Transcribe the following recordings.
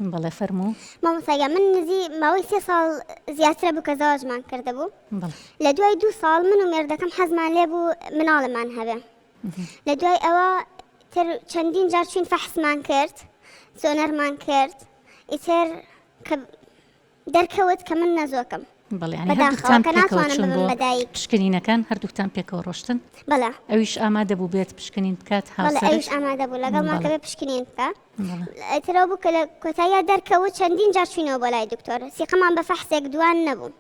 بەڵێ فەرموو. مامۆستاگە من نزی ماوەی 3 ساڵ زیاترە بوو کە زەواجمان کردهبوو. لە دوای 2 ساڵ من و مێردەکەم حەزمان لێ بوو مناڵمان هەبێ. لە دوای ئەوە تر چەندین جار چوین فەحسمان کرد، زۆنەرمان کرد، ئیتر دەرکەوت کە من نەزۆکم. بەڵێ ینی هەردووکتان پێکەوە چوون بۆ بەدایک پشکنینەکان، هەردووکتان پێکەوە ڕۆشتن؟ بەڵێ. ئەویش ئامادە بوو بێت پشکنین بکات هاوسەرش؟ بەڵێ ئەویش ئامادە بوو لەگەڵمان کە بێ پشکنین بکە. ئیترەوە بوو کە لە کۆتاییە دەرکەوت چەندین جار چوینەوە بۆ لای دکتۆر، سیقەمان بە فەحسێک دوان نەبوو،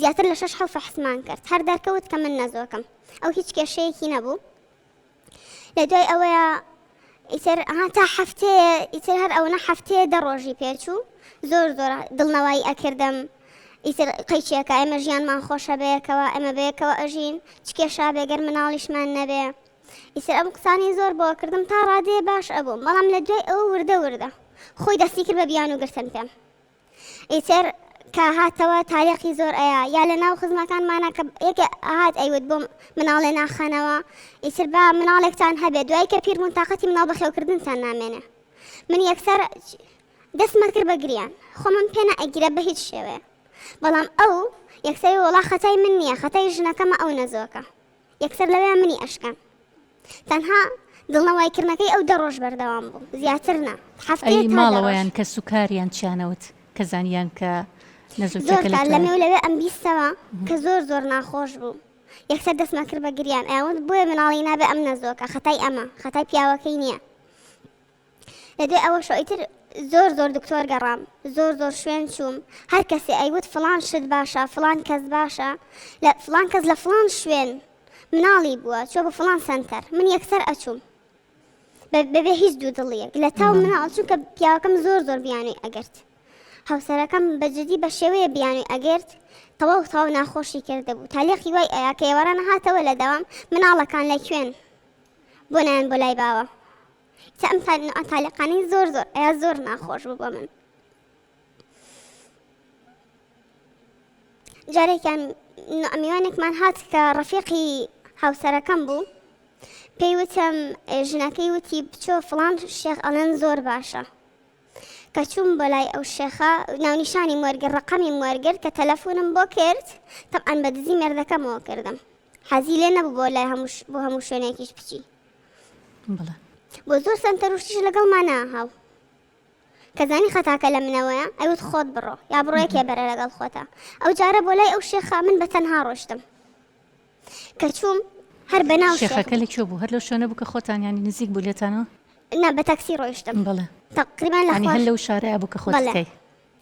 زیاتر لە 6 فەحسمان کرد، هەر دەرکەوت کە من نەزۆکم، ئەو هیچ کێشەیەکی نەبوو. لە دوای ئەوەیە ئیتر تا هەفتەیە، ئیتر هەر ئەوەنە هەفتەیە 10 ڕۆژی پێچوو، زۆر دڵنەوەی ئەکردم. ئیتر قەیچێکە ئێمە ژیانمان خۆشە بەیەکەوە، ئێمە بەیەکەوە ئەژین، چ کێشا بێگەر مناڵیشمان نەبێ. ئیتر ئەم قسانی زۆر بۆ کردم تا ڕادێ باش ئەبووم، بەڵام لە دوای ئەوە وردە خۆی دەستی کرد بە بیان و گرتن پێم. ئیتر کە هاتەوە تاریخی زۆر ئەیە، یا لە ناو خزمەکانمانە کە یەکێ هات ئەیوت بۆ مناڵێ ناخەنەوە، ئیتر با مناڵێکتان هەبێ، دوای کە پیربوون تااقەتی مناڵ بەخێوکردنتان نامێنێ. من یەکسەر دەستمە کرد بە گریان، خۆمم پێ نەئەگیرە بە هیچ شێوەیە. بەڵام ئەو یەکسەری وەڵا خەتای من نییە، خەتای ژنەکەمە ئەو نەزۆکە، یەکسەر لەوێ منی ئەشکەم. تەنها دڵنەوایکردنەکەی ئەو 10 ڕۆژ بەردەوام بوو، زیاتر نا. ئەی ماڵەوەیان کە سوکاریان چیانەوت کە زانیان کە نەزۆکەکە لەمێ لەوێ ئەم بیستەوە کە زۆر ناخۆش بوو، یەکسەر دەستمە کرد بە گریان، ئەوت بۆیە مناڵی نابێ ئەم نەزۆکە، خەتای ئەمە خەتای پیاوەکەی نییە. لە دوای ئەوە شۆئیتر زۆر دکتۆر گەڕام، زۆر شوێن چووم، هەر کەسێ ئەیوت فلان شت باشە، فلان کەس باشە، لە فلان کەس لە فلان شوێن مناڵی بووە چوە بە فلان سنتەر، من یەکسەر ئەچووم بەبێ هیچ دوو دڵیەک. لە تاو مناڵ چوو کە پیاوەکەم زۆر بیانووی ئەگرت، هاوسەرەکەم بەجددی بە شێوەیە بیانووی ئەگرت، تەواو ناخۆشی کردهبوو. تالیقی وای ئەیە کە ئێوەرانە هاتەوە لە دەوام مناڵەکان لە کوێن بۆ نایەن بۆ لای باوە. ئەم تالیقانی زۆر ئەیە زۆر ناخۆش بوو بۆ من. جارێکیان میوانێکمان هات کە ڕەفیقی هاوسەرەکەم بوو، پێی وتم ژنەکەی وتی بچۆ فڵان شێخ ئەڵێن زۆر باشە، کە چووم بۆ لای ئەو شێخە ناونیشانی وەرگرت، ڕقەمی وەرگرت کە تەلەفۆنم بۆ کرد، تەبعەن بە دزی مێردەکەمەوە کردم، حەزی لێ نەبوو بۆ لای بۆ هەموو شوێنێکیش بچی. بۆ زۆر سنتەر وشتیش لەگەڵمان ناهاو، کە زانی خەتاکە لە منەوەیە ئەوت خۆت بڕۆ یا بڕۆیەکێ بەرە لەگەڵ خۆتە. ئەو جارە بۆ لای ئەو شێخە من بە تەنها ڕۆشتم، کە چووم هەر بەناو شێخەکە لەکوێ بوو؟ هەر لەو شوێنە بوو کە خۆتان ینی نزیک بوو لێتانەوە؟ نا بە تەکسی ڕۆیشتم. بەڵێ تقریبان لە هەر لەو شارەیە بوو کە خۆتەکەی؟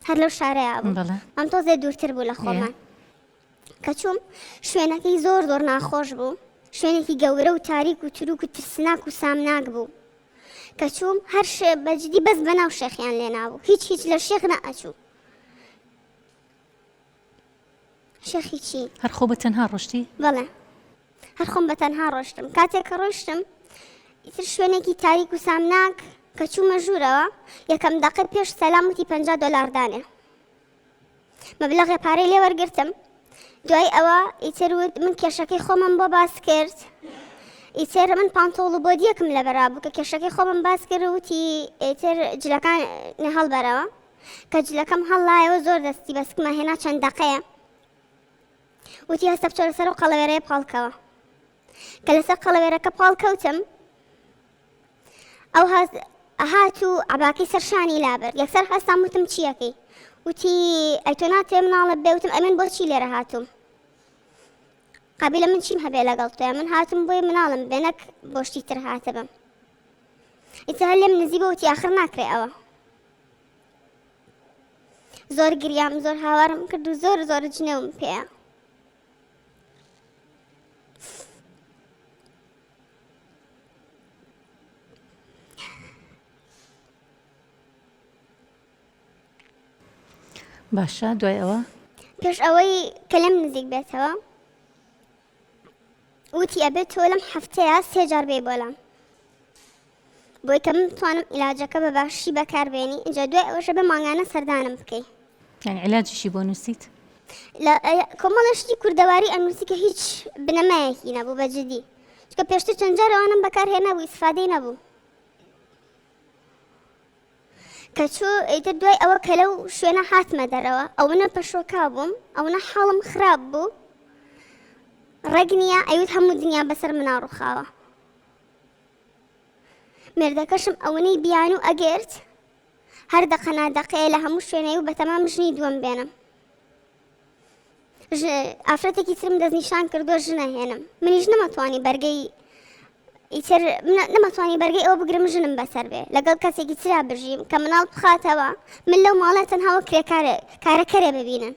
هەر لەو شارەیە بوو، ئەم تۆزێ دوورتر بوو لە خۆمان. کە چووم شوێنەکەی زۆر ناخۆش بوو، شوێنێکی گەورە و تاریک و چروک و ترسناک و سامناک بوو، کە چووم هەر بەجددی بەس بەناو شێخیان لێ نابوو، هیچ لە شێخ نەئەچوو. شێخی چی؟ هەر خۆ بە تەنها ڕۆشتی؟ بەڵێ هەر خۆم بە تەنها ڕۆشتم. کاتێک کە ڕۆشتم ئیتر شوێنێکی تاریک و سامناک کە چوومە ژوورەوە، یەکەم دەقە پێش سەلام وتی $50 دانێ، مەبلەغی پارەی لێ وەرگرتم. دوای ئەوە ئیتر وت من کێشەکەی خۆمم بۆ باس کرد، ئیتر من پانتۆڵ و بۆدیەکم لە بەرا بوو کە کێشەکەی خۆمم باس کرد، وتی ئیتر جلەکان هەڵبەرەوە، کە جلەکەم هەڵایەوە زۆر دەستی بەسکمە هێنا چەند دەقەیە، وتی هەستە بچۆ لەسەر و قەڵەوێرەیە پاڵکەوە. کە لەسەر قەڵەوێرەکە پاڵکەوتم، ئەو هات و عەباکەی سەرشانی لابرد، یەکسەر هەستام وتم چیەکەی؟ وتی ئەی تۆ ناتێ مناڵت بێ؟ وتم ئەمن بۆچی لێرە هاتووم؟ قابلە من چیم هەبێ لەگەڵ تۆیە؟ من هاتم بۆی مناڵم بێ، نەک بۆ شتی تر هاتە بم. ئیتر هەر لێم نزیبە وتی ئاخر ناکرێ ئەوە. زۆر گریام، زۆر هاوارم کرد و زۆر جنێوم پێیە. باشە دوای ئەوە؟ پێش ئەوەی کە لەم نزیک بێتەوە، وتی ئەبێت تۆ لەم هەفتەیە 3 جار بێ بۆلام، بۆی کە من بتوانم عیلاجەکە بە باشی بەکاربێنی. اینجا دوای ئەوەشە بە مانگانە سەردانم بکەی. یعنی عیلاجیشی بۆ نووسیت؟ کۆمەڵشتی کوردەواری ئەنووسی کە هیچ بنەمایەکی نەبوو بەجددی، چکە پێشتر چەند جار ئەوانم بەکارهێنا بوو، ئیسفادەی نەبوو. کەچوو ئیتر دوای ئەوە کە لەو شوێنە هاتمە دەرەوە ئەو منە پەشۆکا بووم ئەو نە حاڵم خراپ بوو ڕێک نییە ئەیوت هەموو دنیا بەسەر منا ڕووخاوە مێردەکەشم ئەوەی بیان و ئەگرت هەر دەقەنادەقەیە لە هەموو شوێنەی و بەتەمام ژنی دووەم بێنم ئافرەتێکی ترم دەستنیشان کردووە ژنە هێنم منیش نەمەتوانی بەرگەی ئیتر نەمەتوانی بەرگەی ئەوە بگرم ژنم بەسەر بێ لەگەڵ کەسێکی ترا بژیم کە مناڵ بخاتەوە من لەو ماڵە تەنها وە کارەکەرێ ببینن